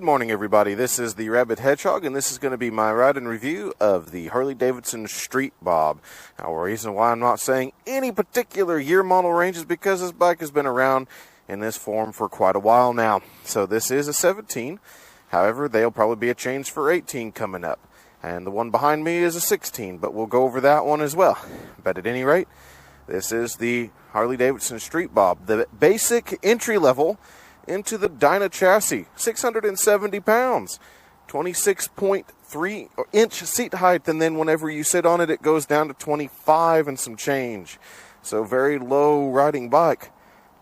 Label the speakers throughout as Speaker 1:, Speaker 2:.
Speaker 1: Good morning, everybody. This is the Rabid Hedgehog, and this is going to be my ride and review of the Harley Davidson Street Bob. Now, the reason why I'm not saying any particular year model range is because this bike has been around in this form for quite a while now. So this is a 17. However, there'll probably be a change for 18 coming up. And the one behind me is a 16, but we'll go over that one as well. But at any rate, this is the Harley Davidson Street Bob, the basic entry level into the Dyna chassis, 670 pounds, 26.3 inch seat height, and then whenever you sit on it, it goes down to 25 and some change. So very low riding bike.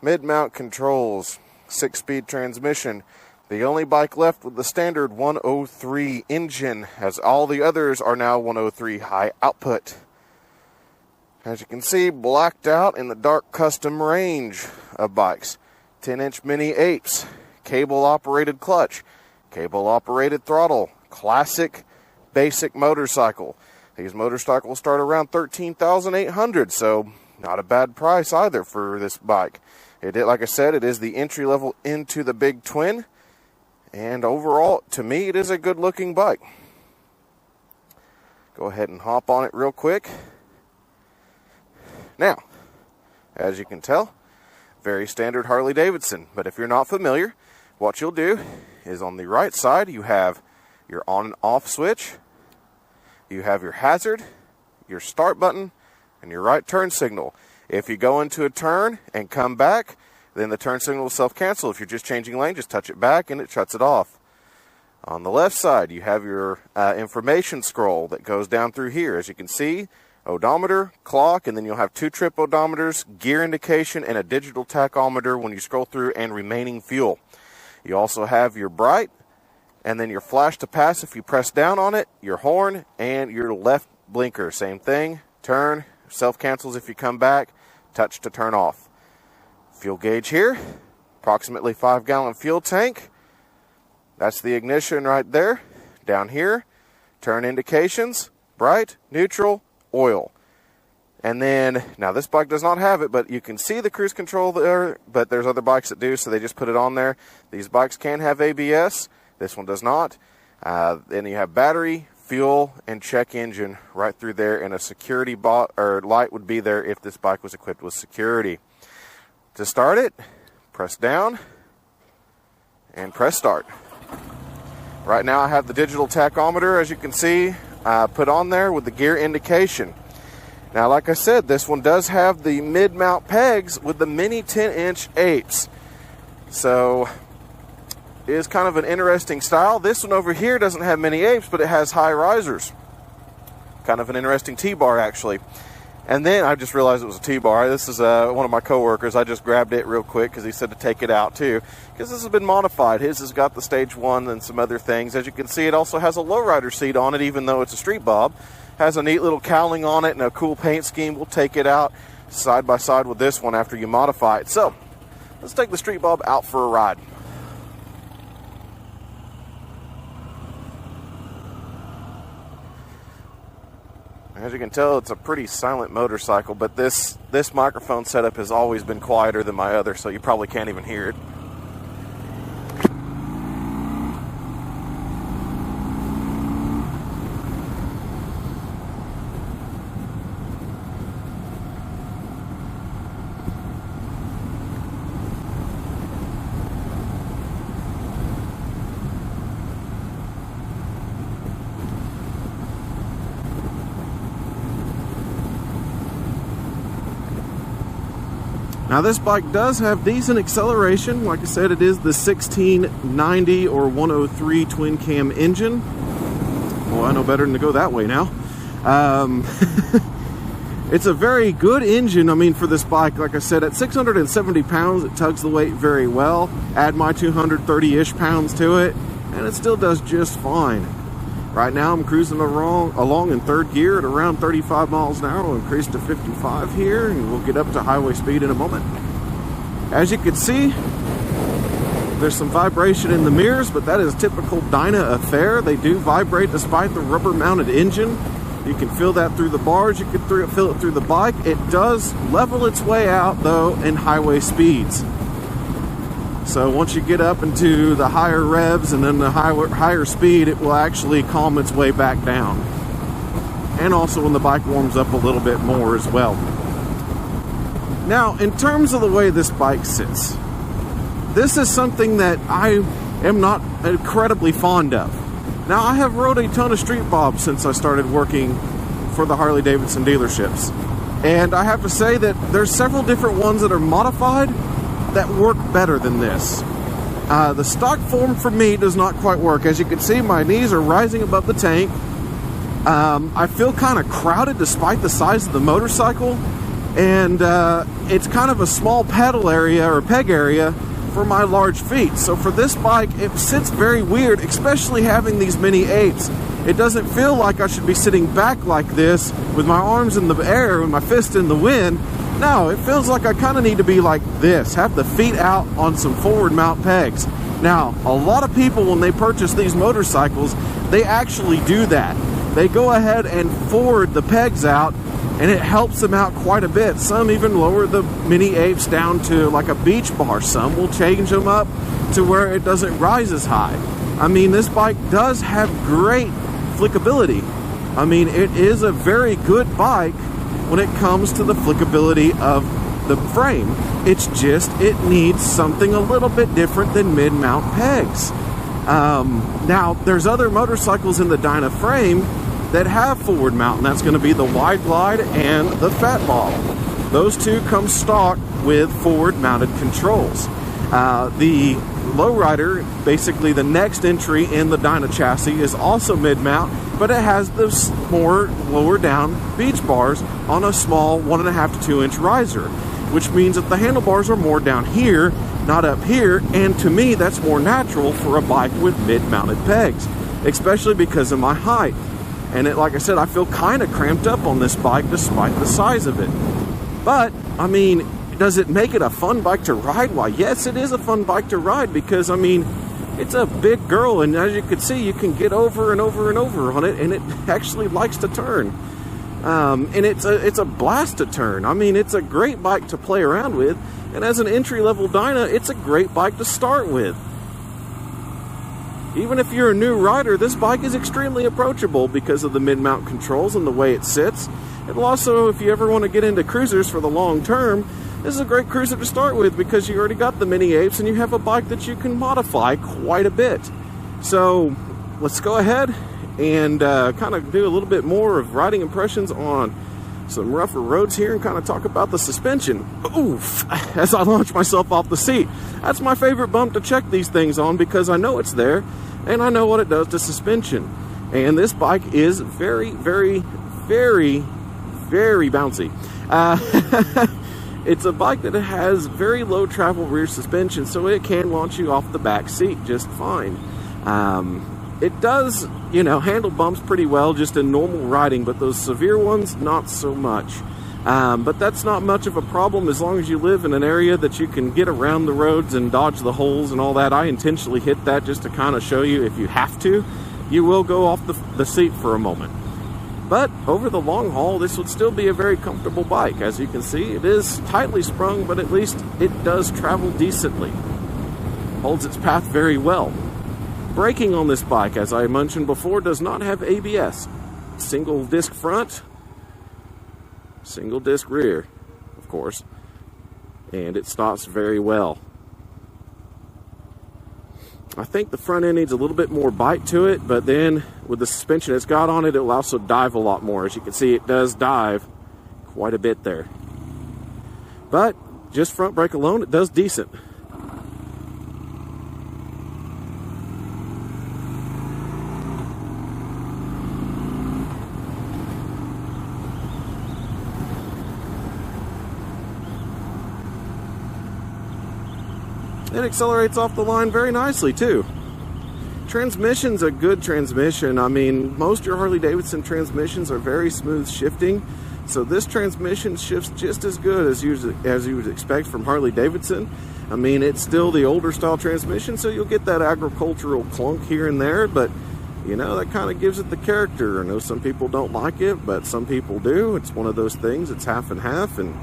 Speaker 1: Mid-mount controls, 6-speed transmission. The only bike left with the standard 103 engine, as all the others are now 103 high output. As you can see, blacked out in the dark custom range of bikes. 10-inch mini apes, cable-operated clutch, cable-operated throttle, classic basic motorcycle. These motorcycles start around $13,800, so not a bad price either for this bike. Like I said, it is the entry level into the big twin, and overall, to me, it is a good-looking bike. Go ahead and hop on it real quick. Now, as you can tell, very standard Harley Davidson, but if you're not familiar, what you'll do is on the right side you have your on and off switch, you have your hazard, your start button, and your right turn signal. If you go into a turn and come back, then the turn signal will self-cancel. If you're just changing lane, just touch it back and it shuts it off. On the left side you have your information scroll that goes down through here. As you can see, odometer, clock, and then you'll have 2 trip odometers, gear indication, and a digital tachometer when you scroll through, and remaining fuel. You also have your bright, and then your flash to pass if you press down on it, your horn, and your left blinker. Same thing, turn, self-cancels if you come back, touch to turn off. Fuel gauge here, approximately 5-gallon fuel tank. That's the ignition right there. Down here, turn indications, bright, neutral, oil. And then, now this bike does not have it, but you can see the cruise control there, but there's other bikes that do, so they just put it on there. These bikes can have ABS. This one does not. Then you have battery, fuel, and check engine right through there, and a security light would be there if this bike was equipped with security. To start it, press down and press start. Right now I have the digital tachometer, as you can see, put on there with the gear indication. Now, like I said, this one does have the mid-mount pegs with the mini 10-inch apes. So it is kind of an interesting style. This one over here doesn't have mini apes, but it has high risers. Kind of an interesting T-bar, actually. And then I just realized it was a T-bar. This is one of my coworkers. I just grabbed it real quick because he said to take it out too, because this has been modified. His has got the stage 1 and some other things. As you can see, it also has a lowrider seat on it, even though it's a Street Bob. Has a neat little cowling on it and a cool paint scheme. We'll take it out side by side with this one after you modify it. So let's take the Street Bob out for a ride. As you can tell, it's a pretty silent motorcycle, but this microphone setup has always been quieter than my other, so you probably can't even hear it. Now this bike does have decent acceleration. Like I said, it is the 1690 or 103 twin cam engine. Well, I know better than to go that way now. It's a very good engine. I mean, for this bike, like I said, at 670 pounds, it tugs the weight very well. Add my 230-ish pounds to it, and it still does just fine. Right now I'm cruising along in third gear at around 35 miles an hour. We'll increase to 55 here, and we'll get up to highway speed in a moment. As you can see, there's some vibration in the mirrors, but that is typical Dyna affair. They do vibrate despite the rubber-mounted engine. You can feel that through the bars, you can feel it through the bike. It does level its way out, though, in highway speeds. So once you get up into the higher revs and then the higher speed, it will actually calm its way back down. And also when the bike warms up a little bit more as well. Now, in terms of the way this bike sits, this is something that I am not incredibly fond of. Now, I have rode a ton of Street Bob since I started working for the Harley Davidson dealerships. And I have to say that there's several different ones that are modified that work better than this. The stock form for me does not quite work. As you can see, my knees are rising above the tank. I feel kind of crowded despite the size of the motorcycle. And it's kind of a small pedal area or peg area for my large feet. So for this bike, it sits very weird, especially having these mini apes. It doesn't feel like I should be sitting back like this with my arms in the air and my fist in the wind. No, it feels like I kind of need to be like this, have the feet out on some forward mount pegs. Now, a lot of people, when they purchase these motorcycles, they actually do that. They go ahead and forward the pegs out, and it helps them out quite a bit. Some even lower the mini apes down to like a beach bar. Some will change them up to where it doesn't rise as high. I mean, this bike does have great flickability. I mean, it is a very good bike when it comes to the flickability of the frame. It's just, it needs something a little bit different than mid-mount pegs. Now, there's other motorcycles in the Dyna frame that have forward mount, and that's going to be the Wide Glide and the Fat Bob. Those two come stock with forward mounted controls. The Lowrider, basically the next entry in the Dyna chassis, is also mid-mount, but it has those more lower down beach bars on a small 1.5 to 2 inch riser, which means that the handlebars are more down here, not up here, and to me that's more natural for a bike with mid-mounted pegs, especially because of my height. And like I said, I feel kind of cramped up on this bike despite the size of it. But, I mean, does it make it a fun bike to ride? Why, yes, it is a fun bike to ride because, I mean, it's a big girl, and as you can see, you can get over and over and over on it, and it actually likes to turn. And it's a blast to turn. I mean, it's a great bike to play around with, and as an entry-level Dyna, it's a great bike to start with. Even if you're a new rider, this bike is extremely approachable because of the mid-mount controls and the way it sits. It'll also, if you ever want to get into cruisers for the long term, this is a great cruiser to start with because you already got the mini apes and you have a bike that you can modify quite a bit. So let's go ahead and kind of do a little bit more of riding impressions on some rougher roads here and kind of talk about the suspension. Oof, as I launch myself off the seat. That's my favorite bump to check these things on because I know it's there and I know what it does to suspension. And this bike is very, very, very, very bouncy. It's a bike that has very low travel rear suspension, so it can launch you off the back seat just fine. It does, you know, handle bumps pretty well just in normal riding, but those severe ones, not so much. But that's not much of a problem as long as you live in an area that you can get around the roads and dodge the holes and all that. I intentionally hit that just to kind of show you if you have to, you will go off the seat for a moment. But over the long haul, this would still be a very comfortable bike. As you can see, it is tightly sprung, but at least it does travel decently. Holds its path very well. Braking on this bike, as I mentioned before, does not have ABS. Single disc front, single disc rear, of course, and it stops very well. I think the front end needs a little bit more bite to it, but then with the suspension it's got on it, it will also dive a lot more. As you can see, it does dive quite a bit there. But just front brake alone, it does decent. It accelerates off the line very nicely too. Transmission's a good transmission. I mean, most of your Harley Davidson transmissions are very smooth shifting, so this transmission shifts just as good as you would expect from Harley Davidson. I mean, it's still the older style transmission, so you'll get that agricultural clunk here and there, but you know, that kind of gives it the character. I know some people don't like it, but some people do. It's one of those things. It's half and half, and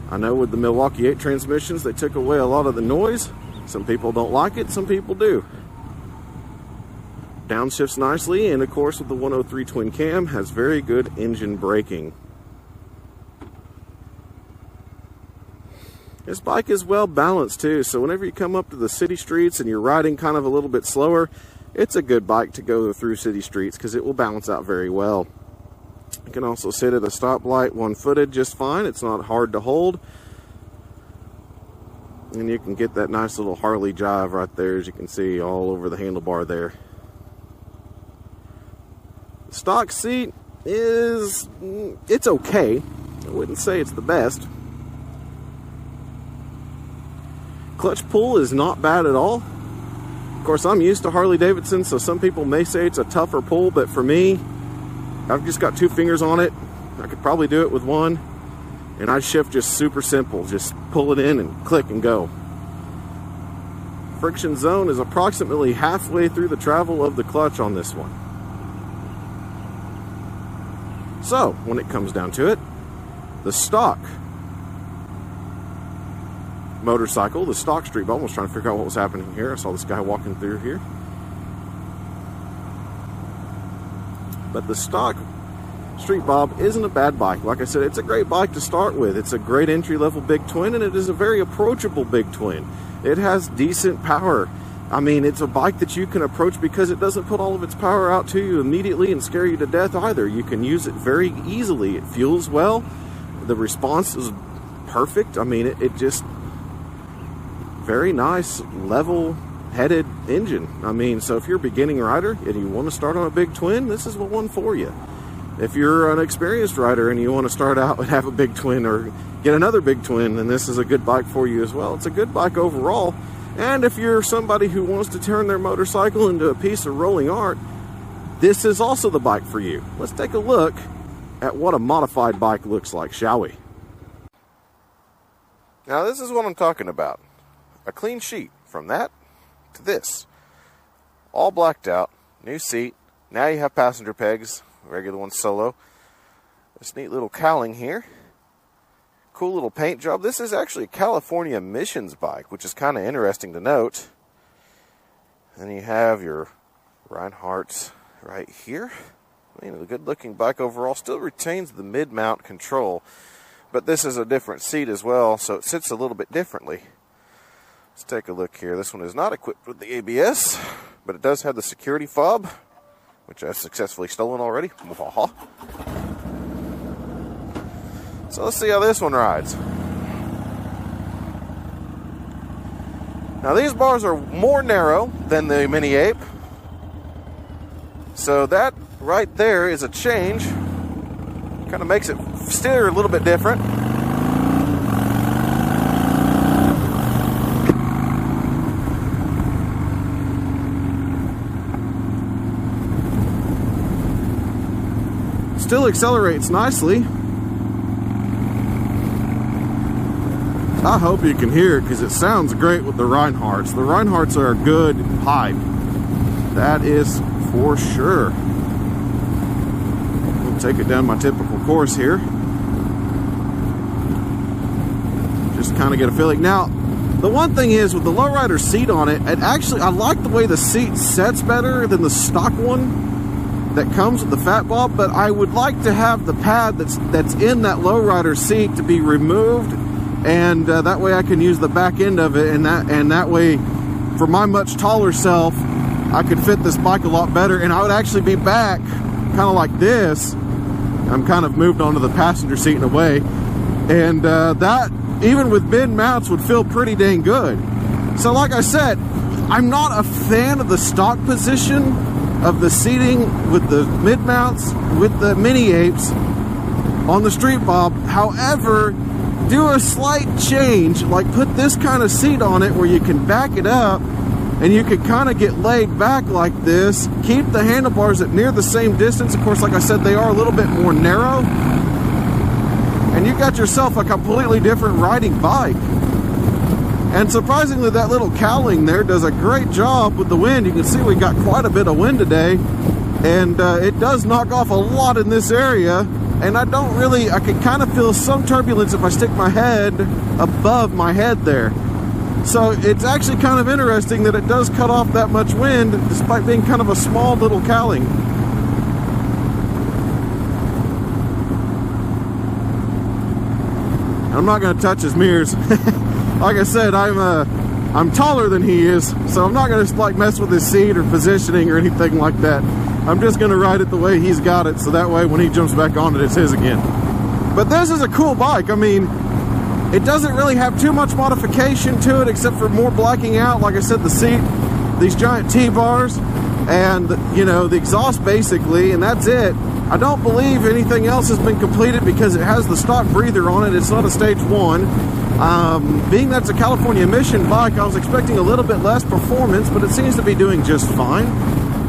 Speaker 1: I know with the Milwaukee 8 transmissions, they took away a lot of the noise. Some people don't like it, some people do. Downshifts nicely, and of course with the 103 twin cam, has very good engine braking. This bike is well balanced too, so whenever you come up to the city streets and you're riding kind of a little bit slower, it's a good bike to go through city streets because it will balance out very well. You can also sit at a stoplight one-footed just fine. It's not hard to hold. And you can get that nice little Harley jive right there, as you can see all over the handlebar there. The stock seat it's okay. I wouldn't say it's the best. Clutch pull is not bad at all. Of course, I'm used to Harley Davidson, so some people may say it's a tougher pull, but for me, I've just got 2 fingers on it. I could probably do it with one, and I shift just super simple. Just pull it in and click and go. Friction zone is approximately halfway through the travel of the clutch on this one. So, when it comes down to it, the stock motorcycle, the stock Street Bob, I was trying to figure out what was happening here. I saw this guy walking through here. But the stock Street Bob isn't a bad bike. Like I said, it's a great bike to start with. It's a great entry-level big twin, and it is a very approachable big twin. It has decent power. I mean, it's a bike that you can approach because it doesn't put all of its power out to you immediately and scare you to death either. You can use it very easily. It fuels well. The response is perfect. I mean, it just very nice, level-headed engine. I mean, so if you're a beginning rider and you want to start on a big twin, this is the one for you. If you're an experienced rider and you want to start out and have a big twin or get another big twin, then this is a good bike for you as well. It's a good bike overall. And if you're somebody who wants to turn their motorcycle into a piece of rolling art, this is also the bike for you. Let's take a look at what a modified bike looks like, shall we? Now, this is what I'm talking about. A clean sheet from that to this. All blacked out, new seat. Now you have passenger pegs, regular one solo. This neat little cowling here. Cool little paint job. This is actually a California emissions bike, which is kind of interesting to note. Then you have your Reinhardt's right here. I mean, a good looking bike overall. Still retains the mid-mount control, but this is a different seat as well, so it sits a little bit differently. Let's take a look here. This one is not equipped with the ABS, but it does have the security fob, which I've successfully stolen already. So let's see how this one rides. Now these bars are more narrow than the Mini Ape, so that right there is a change. Kind of makes it steer a little bit different. Still accelerates nicely. I hope you can hear it because it sounds great with the Reinhardts. The Reinhardts are a good hype. That is for sure. We'll take it down my typical course here. Just kind of get a feeling. Now, the one thing is with the lowrider seat on it, I like the way the seat sets better than the stock one that comes with the Fat Bob, but I would like to have the pad that's in that lowrider seat to be removed, and that way I can use the back end of it, and that way for my much taller self I could fit this bike a lot better, and I would actually be back kind of like this. I'm kind of moved onto the passenger seat in a way, and that even with mid mounts would feel pretty dang good. So like I said, I'm not a fan of the stock position of the seating with the mid mounts with the Mini Apes on the Street Bob. However, do a slight change, like put this kind of seat on it where you can back it up and you can kind of get laid back like this. Keep the handlebars at near the same distance. Of course, like I said, they are a little bit more narrow, and you got yourself a completely different riding bike. And surprisingly, that little cowling there does a great job with the wind. You can see we got quite a bit of wind today, and it does knock off a lot in this area. And I can kind of feel some turbulence if I stick my head above my head there. So it's actually kind of interesting that it does cut off that much wind despite being kind of a small little cowling. I'm not going to touch his mirrors. Like I said, I'm taller than he is, so I'm not going to like mess with his seat or positioning or anything like that. I'm just going to ride it the way he's got it, so that way when he jumps back on it, it's his again. But this is a cool bike. I mean, it doesn't really have too much modification to it except for more blacking out. Like I said, the seat, these giant T-bars, and, you know, the exhaust basically, and that's it. I don't believe anything else has been completed because it has the stock breather on it. It's not a stage 1. Being that's a California emission bike, I was expecting a little bit less performance, but it seems to be doing just fine.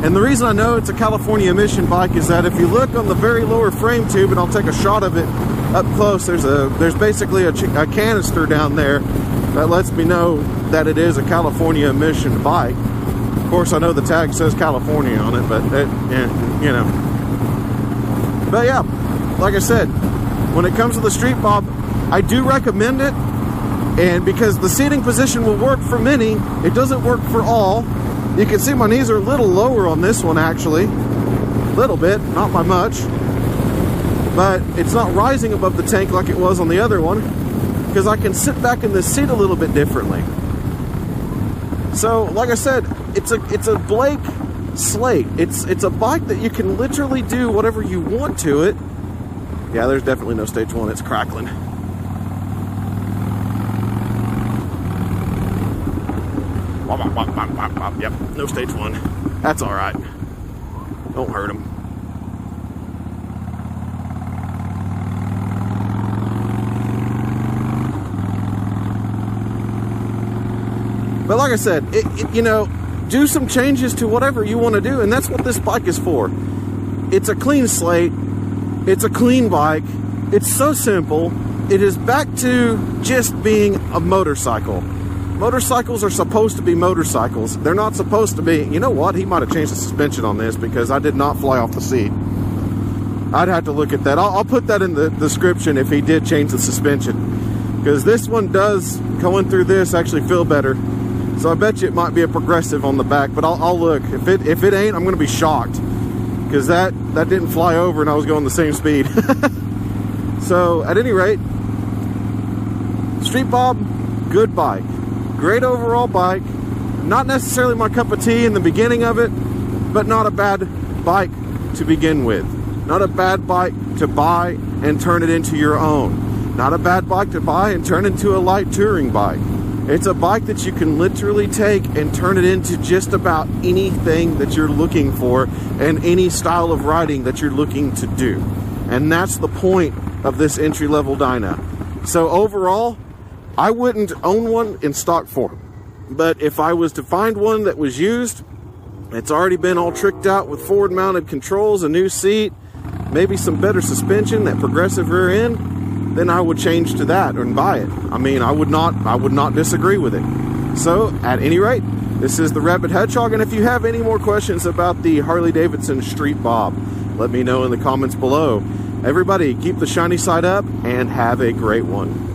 Speaker 1: And the reason I know it's a California emission bike is that if you look on the very lower frame tube, and I'll take a shot of it up close, there's basically a canister down there that lets me know that it is a California emission bike. Of course, I know the tag says California on it, but you know. But yeah, like I said, when it comes to the Street Bob, I do recommend it. And because the seating position will work for many, it doesn't work for all. You can see my knees are a little lower on this one actually. A little bit, not by much. But it's not rising above the tank like it was on the other one, because I can sit back in this seat a little bit differently. So, like I said, it's a Blake Slate. It's a bike that you can literally do whatever you want to it. Yeah, there's definitely no stage 1. It's crackling. Yep, no stage 1. That's all right. Don't hurt him. But like I said, you know, do some changes to whatever you want to do, and that's what this bike is for. It's a clean slate. It's a clean bike. It's so simple. It is back to just being a motorcycle. Motorcycles are supposed to be motorcycles. They're not supposed to be... You know what? He might have changed the suspension on this because I did not fly off the seat. I'd have to look at that. I'll put that in the description if he did change the suspension, because this one does, going through this, actually feel better. So I bet you it might be a progressive on the back, but I'll look. If it ain't, I'm going to be shocked, because that didn't fly over and I was going the same speed. So at any rate, Street Bob, good bike. Great overall bike. Not necessarily my cup of tea in the beginning of it, but not a bad bike to begin with. Not a bad bike to buy and turn it into your own. Not a bad bike to buy and turn into a light touring bike. It's a bike that you can literally take and turn it into just about anything that you're looking for and any style of riding that you're looking to do. And that's the point of this entry-level dyno. So overall, I wouldn't own one in stock form. But if I was to find one that was used, it's already been all tricked out with forward-mounted controls, a new seat, maybe some better suspension, that progressive rear end, then I would change to that and buy it. I mean, I would not disagree with it. So, at any rate, this is the Rabid Hedgehog, and if you have any more questions about the Harley Davidson Street Bob, let me know in the comments below. Everybody, keep the shiny side up and have a great one.